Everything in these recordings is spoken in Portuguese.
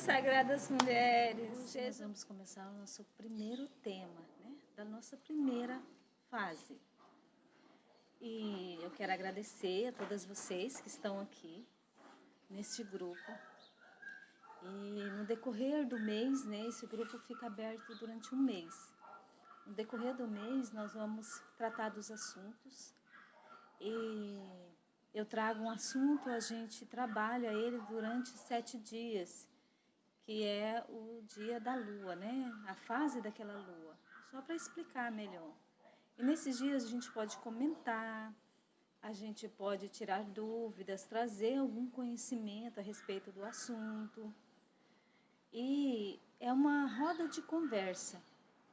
sagradas mulheres. Hoje nós vamos começar o nosso primeiro tema, né, da nossa primeira fase. E eu quero agradecer a todas vocês que estão aqui neste grupo. E no decorrer do mês, né, esse grupo fica aberto durante um mês. No decorrer do mês, nós vamos tratar dos assuntos. E eu trago um assunto, a gente trabalha ele durante 7 dias, que é o dia da lua, né? A fase daquela lua, só para explicar melhor. E nesses dias a gente pode comentar, a gente pode tirar dúvidas, trazer algum conhecimento a respeito do assunto. E é uma roda de conversa,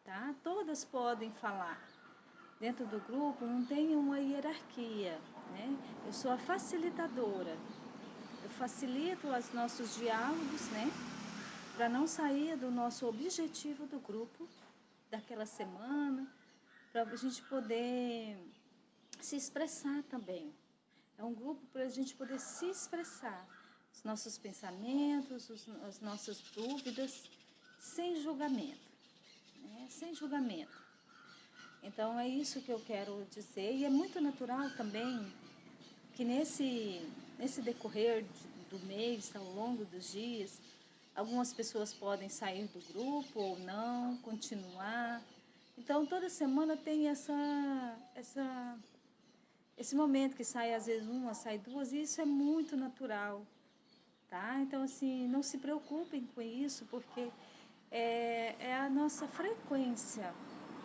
tá? Todas podem falar. Dentro do grupo não tem uma hierarquia, né? Eu sou a facilitadora. Eu facilito os nossos diálogos, né? Para não sair do nosso objetivo do grupo, daquela semana, para a gente poder se expressar também. É um grupo para a gente poder se expressar, os nossos pensamentos, as nossas dúvidas, sem julgamento, né? Sem julgamento. Então é isso que eu quero dizer, e é muito natural também que nesse decorrer do mês, ao longo dos dias, algumas pessoas podem sair do grupo ou não, continuar. Então, toda semana tem esse momento que sai, às vezes, uma, sai duas, e isso é muito natural, tá? Então, assim, não se preocupem com isso, porque é a nossa frequência,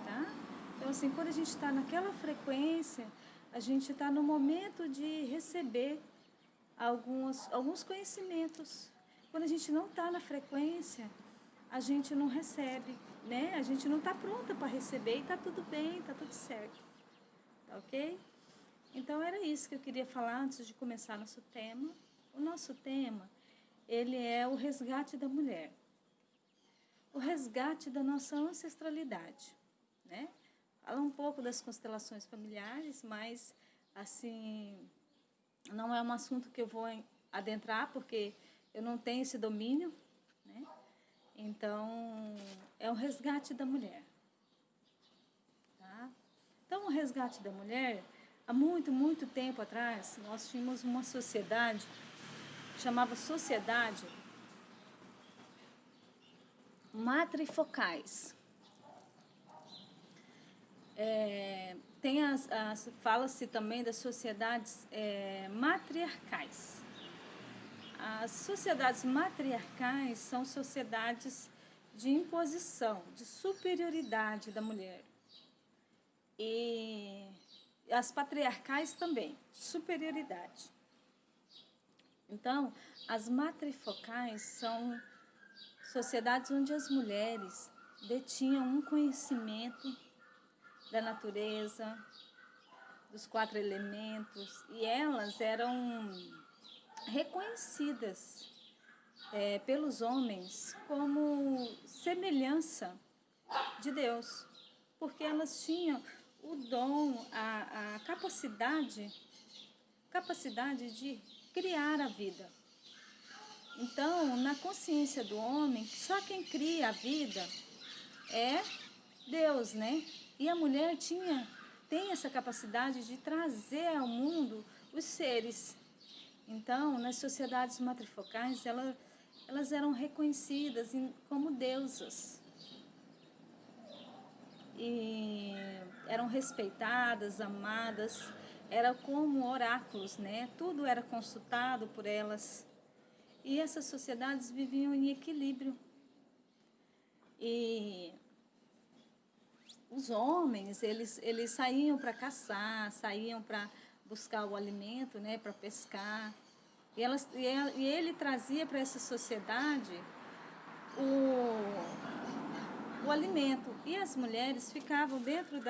tá? Então, assim, quando a gente está naquela frequência, a gente está no momento de receber alguns conhecimentos. Quando a gente não está na frequência, a gente não recebe, né? A gente não está pronta para receber e está tudo bem, está tudo certo. Tá ok? Então, era isso que eu queria falar antes de começar nosso tema. O nosso tema, ele é o resgate da mulher. O resgate da nossa ancestralidade, né? Fala um pouco das constelações familiares, mas, assim, não é um assunto que eu vou adentrar, porque eu não tenho esse domínio, né? Então, é o resgate da mulher. Tá? Então, o resgate da mulher, há muito, muito tempo atrás, nós tínhamos uma sociedade, chamava Sociedade Matrifocais. Fala-se também das sociedades matriarcais. As sociedades matriarcais são sociedades de imposição, de superioridade da mulher. E as patriarcais também, superioridade. Então, as matrifocais são sociedades onde as mulheres detinham um conhecimento da natureza, dos 4 elementos, e elas eram reconhecidas pelos homens como semelhança de Deus, porque elas tinham o dom, a capacidade de criar a vida. Então, na consciência do homem, só quem cria a vida é Deus, né? E a mulher tem essa capacidade de trazer ao mundo os seres. Então, nas sociedades matrifocais, elas eram reconhecidas como deusas. E eram respeitadas, amadas, eram como oráculos, né? Tudo era consultado por elas. E essas sociedades viviam em equilíbrio. E os homens, eles saíam para caçar, saíam para buscar o alimento, né, para pescar. E ele trazia para essa sociedade o alimento. E as mulheres ficavam dentro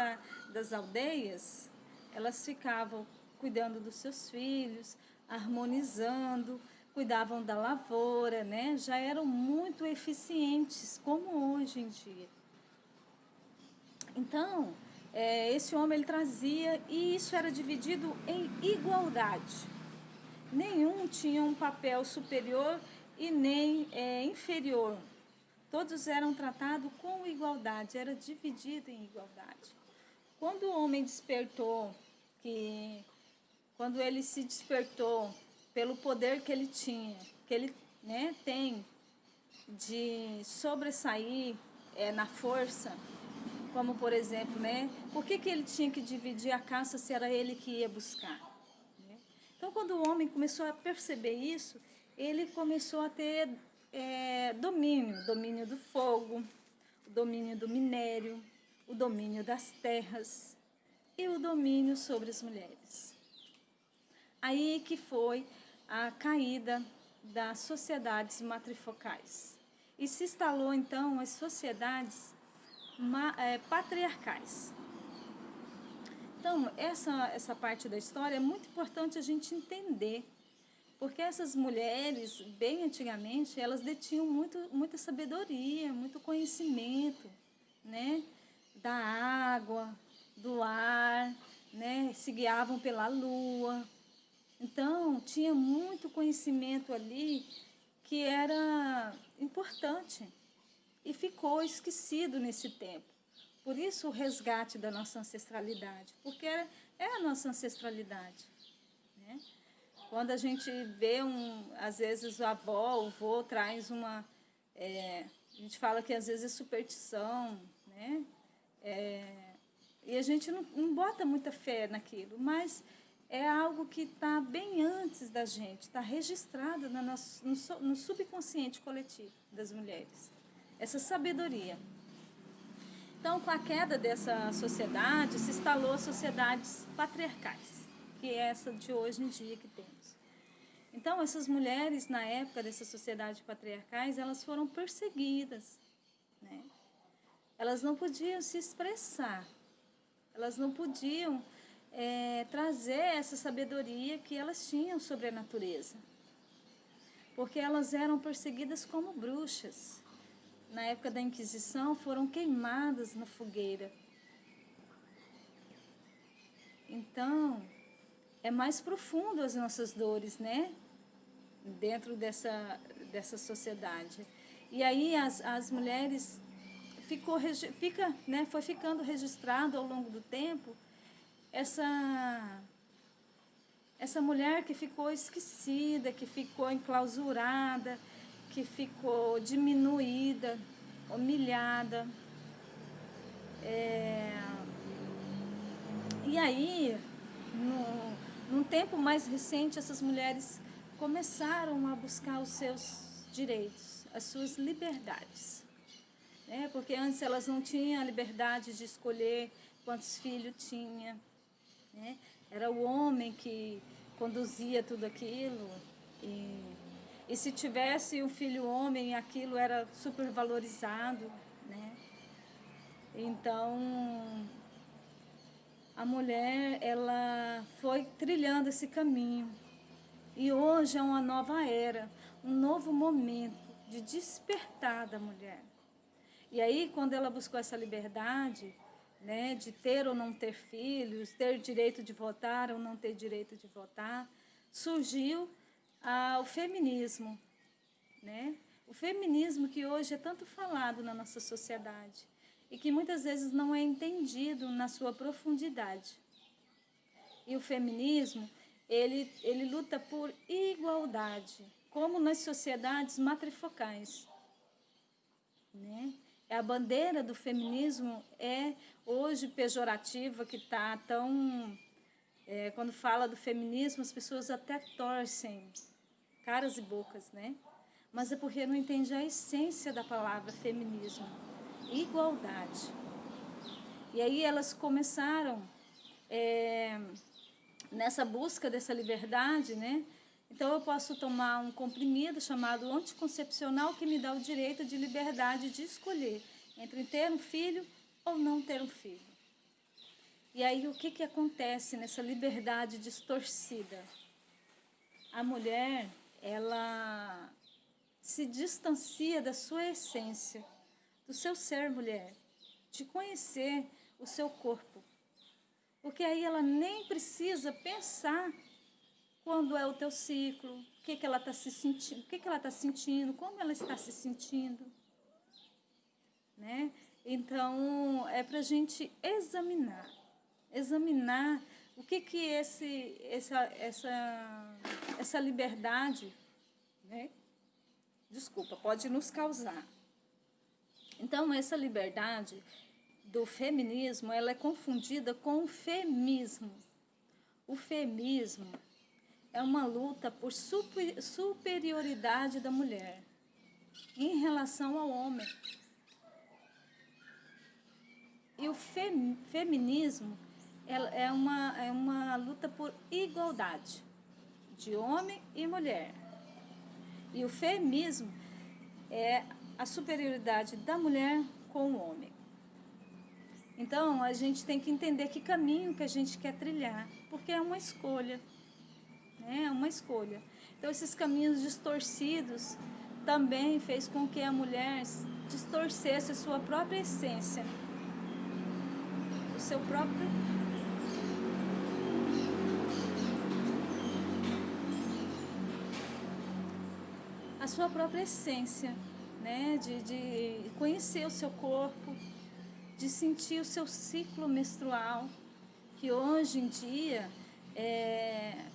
das aldeias, elas ficavam cuidando dos seus filhos, harmonizando, cuidavam da lavoura, né? Já eram muito eficientes, como hoje em dia. Então, esse homem ele trazia, e isso era dividido em igualdade. Nenhum tinha um papel superior e nem inferior. Todos eram tratados com igualdade, era dividido em igualdade. Quando o homem despertou, quando ele se despertou pelo poder que ele tinha, que ele tem de sobressair na força, como por exemplo, por que ele tinha que dividir a caça se era ele que ia buscar? Então, quando o homem começou a perceber isso, ele começou a ter domínio do fogo, o domínio do minério, o domínio das terras e o domínio sobre as mulheres. Aí que foi a caída das sociedades matrifocais. E se instalou, então, as sociedades patriarcais. Então, essa parte da história é muito importante a gente entender, porque essas mulheres, bem antigamente, elas detinham muita sabedoria, muito conhecimento, da água, do ar, se guiavam pela lua. Então, tinha muito conhecimento ali que era importante e ficou esquecido nesse tempo. Por isso o resgate da nossa ancestralidade, porque é a nossa ancestralidade. Quando a gente vê, às vezes, a avó, o vô traz uma... a gente fala que às vezes é superstição, e a gente não bota muita fé naquilo, mas é algo que está bem antes da gente, está registrado no subconsciente coletivo das mulheres, essa sabedoria. Então, com a queda dessa sociedade, se instalou sociedades patriarcais, que é essa de hoje em dia que temos. Então, essas mulheres, na época dessas sociedades patriarcais, elas foram perseguidas, Elas não podiam se expressar, elas não podiam trazer essa sabedoria que elas tinham sobre a natureza, porque elas eram perseguidas como bruxas. Na época da Inquisição, foram queimadas na fogueira. Então, é mais profundo as nossas dores, dentro dessa sociedade. E aí as mulheres foi ficando registrado ao longo do tempo essa mulher que ficou esquecida, que ficou enclausurada, que ficou diminuída, humilhada. E aí, num tempo mais recente, essas mulheres começaram a buscar os seus direitos, as suas liberdades. Porque antes elas não tinham a liberdade de escolher quantos filhos tinha. Era o homem que conduzia tudo aquilo. E se tivesse um filho homem, aquilo era super valorizado. Então, a mulher, ela foi trilhando esse caminho. E hoje é uma nova era, um novo momento de despertar da mulher. E aí, quando ela buscou essa liberdade, de ter ou não ter filhos, ter direito de votar ou não ter direito de votar, surgiu o feminismo. O feminismo que hoje é tanto falado na nossa sociedade e que muitas vezes não é entendido na sua profundidade. E o feminismo, ele luta por igualdade, como nas sociedades matrifocais. A bandeira do feminismo é hoje pejorativa, que está tão... quando fala do feminismo, as pessoas até torcem caras e bocas, Mas é porque não entende a essência da palavra feminismo, igualdade. E aí elas começaram nessa busca dessa liberdade, Então eu posso tomar um comprimido chamado anticoncepcional que me dá o direito de liberdade de escolher entre ter um filho ou não ter um filho. E aí o que acontece nessa liberdade distorcida? A mulher, ela se distancia da sua essência, do seu ser mulher, de conhecer o seu corpo. Porque aí ela nem precisa pensar quando é o teu ciclo, o que ela está se sentindo, o que ela está sentindo, como ela está se sentindo, né? Então, é para a gente examinar o que essa liberdade, né? Desculpa, pode nos causar. Então, essa liberdade do feminismo, ela é confundida com o femismo. O femismo é uma luta por superioridade da mulher em relação ao homem. E o feminismo é uma luta por igualdade de homem e mulher. E o feminismo é a superioridade da mulher com o homem. Então, a gente tem que entender que caminho que a gente quer trilhar, porque é uma escolha, né? É uma escolha. Então, esses caminhos distorcidos também fez com que a mulher distorcesse a sua própria essência, o seu próprio... a sua própria essência, né? De conhecer o seu corpo, de sentir o seu ciclo menstrual, que hoje em dia é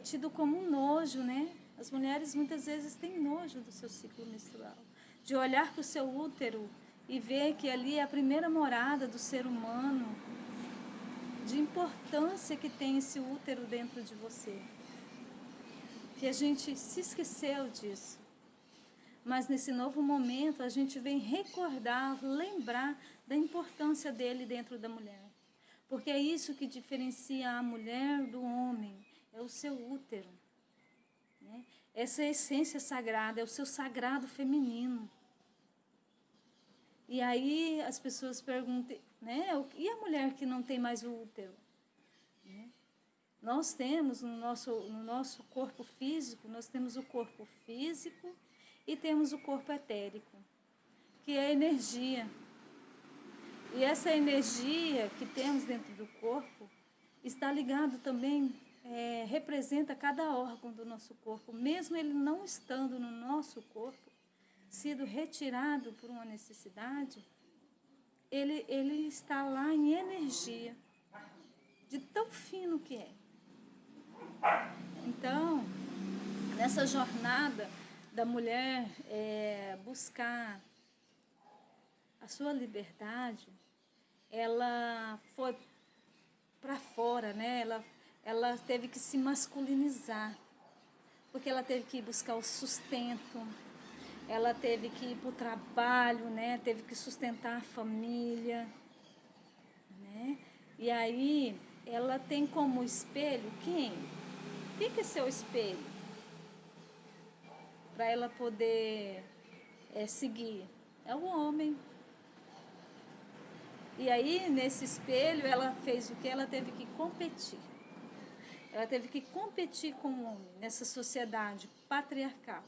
tido como um nojo, né? As mulheres muitas vezes têm nojo do seu ciclo menstrual, de olhar para o seu útero e ver que ali é a primeira morada do ser humano, de importância que tem esse útero dentro de você, que a gente se esqueceu disso. Mas nesse novo momento a gente vem recordar, lembrar da importância dele dentro da mulher. Porque é isso que diferencia a mulher do homem, é o seu útero, né? Essa essência sagrada, é o seu sagrado feminino. E aí as pessoas perguntam, né? E a mulher que não tem mais o útero? Né? Nós temos no nosso corpo físico, nós temos o corpo físico e temos o corpo etérico, que é a energia. E essa energia que temos dentro do corpo está ligado também, representa cada órgão do nosso corpo, mesmo ele não estando no nosso corpo, sido retirado por uma necessidade, ele está lá em energia, de tão fino que é. Então, nessa jornada da mulher buscar a sua liberdade, ela foi para fora, né? Ela teve que se masculinizar, porque ela teve que ir buscar o sustento, ela teve que ir para o trabalho, né? Teve que sustentar a família, né? E aí ela tem como espelho quem? Quem que é seu espelho? Para ela poder seguir. É o homem. E aí, nesse espelho, ela fez o que? Ela teve que competir. Ela teve que competir com o homem nessa sociedade patriarcal.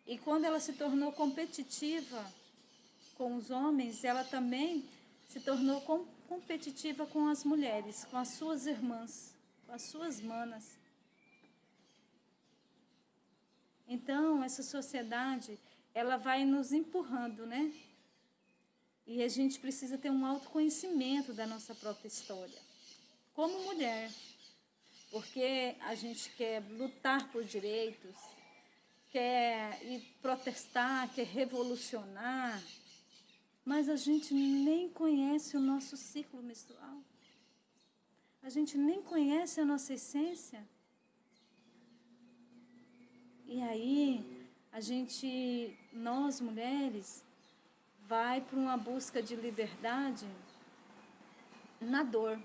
E quando ela se tornou competitiva com os homens, ela também se tornou competitiva com as mulheres, com as suas irmãs, com as suas manas. Então, essa sociedade, ela vai nos empurrando, né? E a gente precisa ter um autoconhecimento da nossa própria história, como mulher, porque a gente quer lutar por direitos, quer ir protestar, quer revolucionar, mas a gente nem conhece o nosso ciclo menstrual, a gente nem conhece a nossa essência. E aí, nós mulheres, vai para uma busca de liberdade na dor,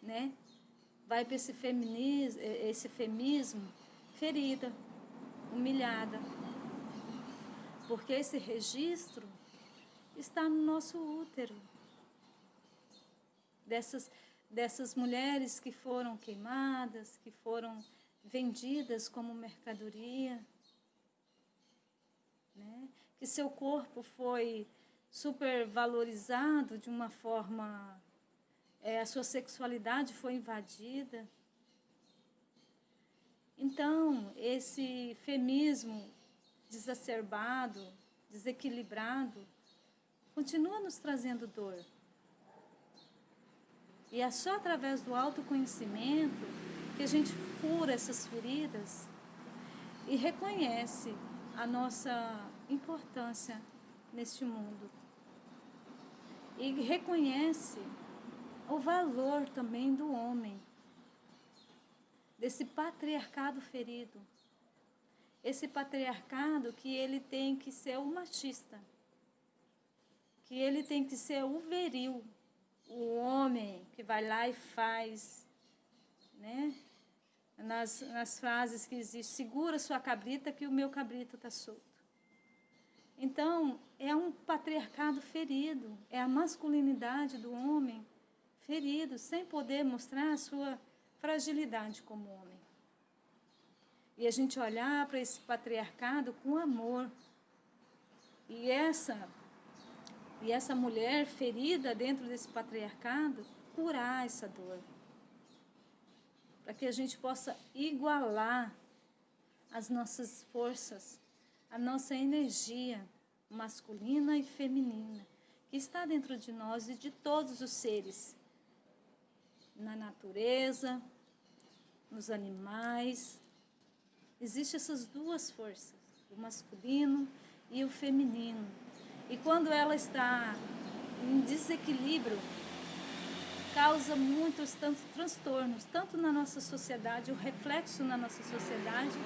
né? Vai para esse feminismo ferida, humilhada, porque esse registro está no nosso útero, dessas mulheres que foram queimadas, que foram vendidas como mercadoria, né? Que seu corpo foi supervalorizado de uma forma, a sua sexualidade foi invadida, Então, esse feminismo desacerbado, desequilibrado, continua nos trazendo dor. E é só através do autoconhecimento que a gente cura essas feridas e reconhece a nossa importância neste mundo. E reconhece o valor também do homem, desse patriarcado ferido. Esse patriarcado que ele tem que ser o machista, que ele tem que ser o viril, o homem que vai lá e faz, né? Nas frases que existem, segura sua cabrita que o meu cabrito está solto. Então, é um patriarcado ferido, é a masculinidade do homem ferido, sem poder mostrar a sua fragilidade como homem. E a gente olhar para esse patriarcado com amor. E essa mulher ferida dentro desse patriarcado, curar essa dor. Para que a gente possa igualar as nossas forças, a nossa energia masculina e feminina, que está dentro de nós e de todos os seres, na natureza, nos animais. Existem essas duas forças, o masculino e o feminino. E quando ela está em desequilíbrio, causa muitos tantos transtornos, tanto na nossa sociedade, o reflexo na nossa sociedade,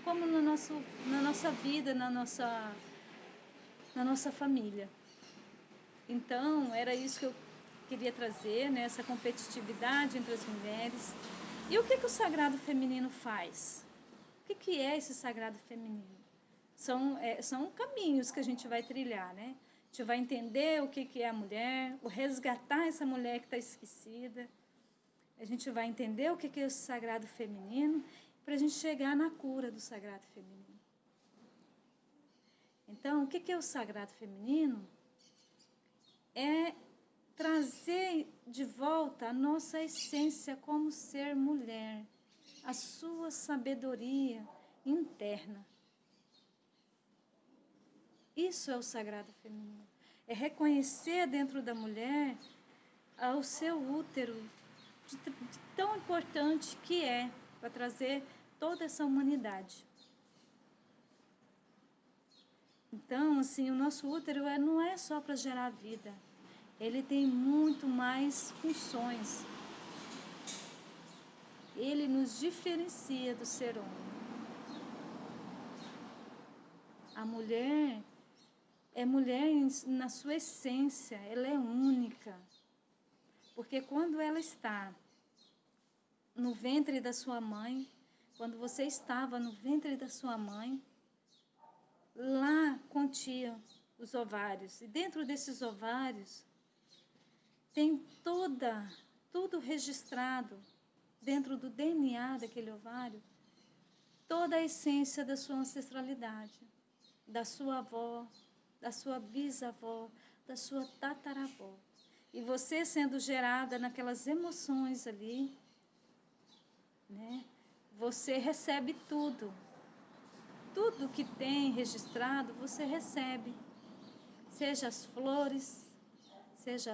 como na nossa vida, na nossa família. Então, era isso que eu queria trazer, né? Essa competitividade entre as mulheres. E o que o sagrado feminino faz? O que é esse sagrado feminino? São caminhos que a gente vai trilhar, né? A gente vai entender o que é a mulher, o resgatar essa mulher que está esquecida. A gente vai entender o que é esse sagrado feminino para a gente chegar na cura do sagrado feminino. Então, o que é o sagrado feminino? É trazer de volta a nossa essência como ser mulher, a sua sabedoria interna. Isso é o sagrado feminino. É reconhecer dentro da mulher o seu útero, de tão importante que é para trazer toda essa humanidade. Então, assim, o nosso útero não é só para gerar vida. Ele tem muito mais funções. Ele nos diferencia do ser homem. A mulher é mulher na sua essência, ela é única. Porque quando ela está no ventre da sua mãe, quando você estava no ventre da sua mãe, lá continha os ovários. E dentro desses ovários tem tudo registrado dentro do DNA daquele ovário, toda a essência da sua ancestralidade, da sua avó, da sua bisavó, da sua tataravó. E você sendo gerada naquelas emoções ali, né? Você recebe tudo. Tudo que tem registrado, você recebe. Seja as flores, seja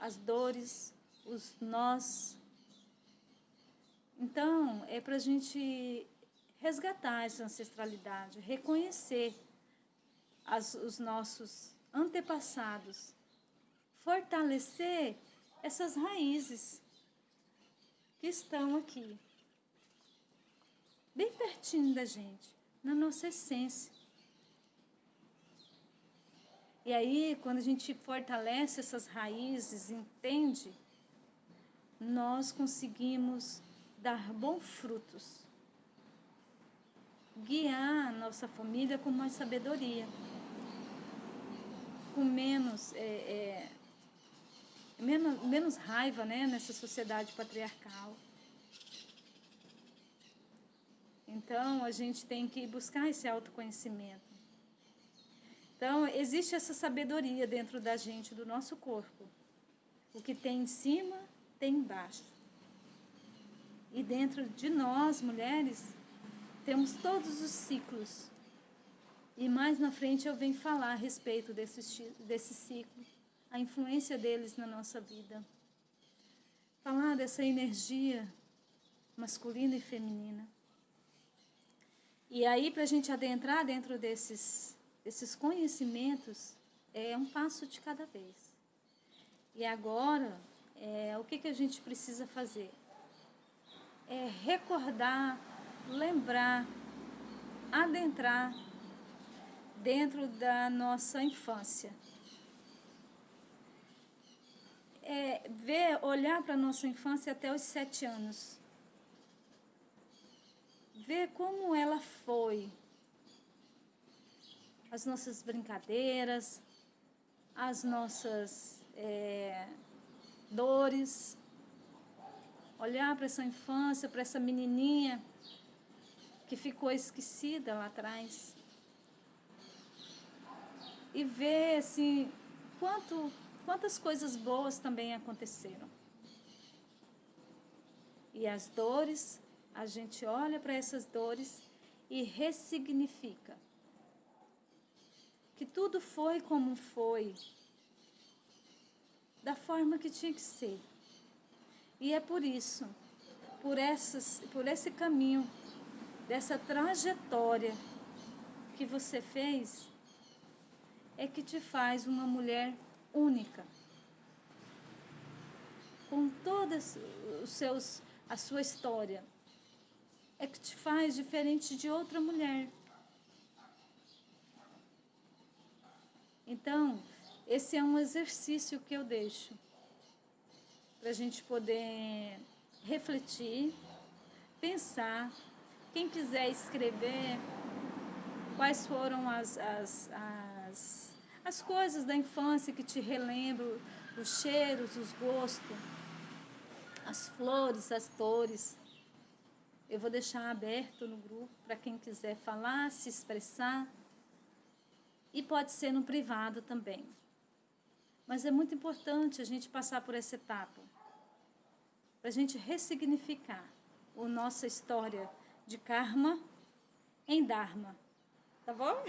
as dores, os nós. Então, é para a gente resgatar essa ancestralidade, reconhecer os nossos antepassados, fortalecer essas raízes que estão aqui, bem pertinho da gente, na nossa essência. E aí, quando a gente fortalece essas raízes, entende, nós conseguimos dar bons frutos, guiar a nossa família com mais sabedoria, com menos raiva, né, nessa sociedade patriarcal. Então, a gente tem que buscar esse autoconhecimento. Então, existe essa sabedoria dentro da gente, do nosso corpo. O que tem em cima, tem embaixo. E dentro de nós, mulheres, temos todos os ciclos. E mais na frente eu venho falar a respeito desse ciclo, a influência deles na nossa vida. Falar dessa energia masculina e feminina. E aí, para a gente adentrar dentro desses conhecimentos, é um passo de cada vez. E agora, o que a gente precisa fazer? É recordar, lembrar, adentrar dentro da nossa infância. Olhar para a nossa infância até os 7 anos. Ver como ela foi. As nossas brincadeiras, as nossas dores. Olhar para essa infância, para essa menininha que ficou esquecida lá atrás. E ver, assim, quantas coisas boas também aconteceram. E as dores, a gente olha para essas dores e ressignifica. Que tudo foi como foi, da forma que tinha que ser. E é por isso, por esse caminho, dessa trajetória que você fez, é que te faz uma mulher única. Com toda a sua história. É que te faz diferente de outra mulher. Então, esse é um exercício que eu deixo para a gente poder refletir, pensar. Quem quiser escrever quais foram as coisas da infância que te relembram, os cheiros, os gostos, as flores, as cores. Eu vou deixar aberto no grupo para quem quiser falar, se expressar. E pode ser no privado também. Mas é muito importante a gente passar por essa etapa. Para a gente ressignificar a nossa história de karma em dharma. Tá bom?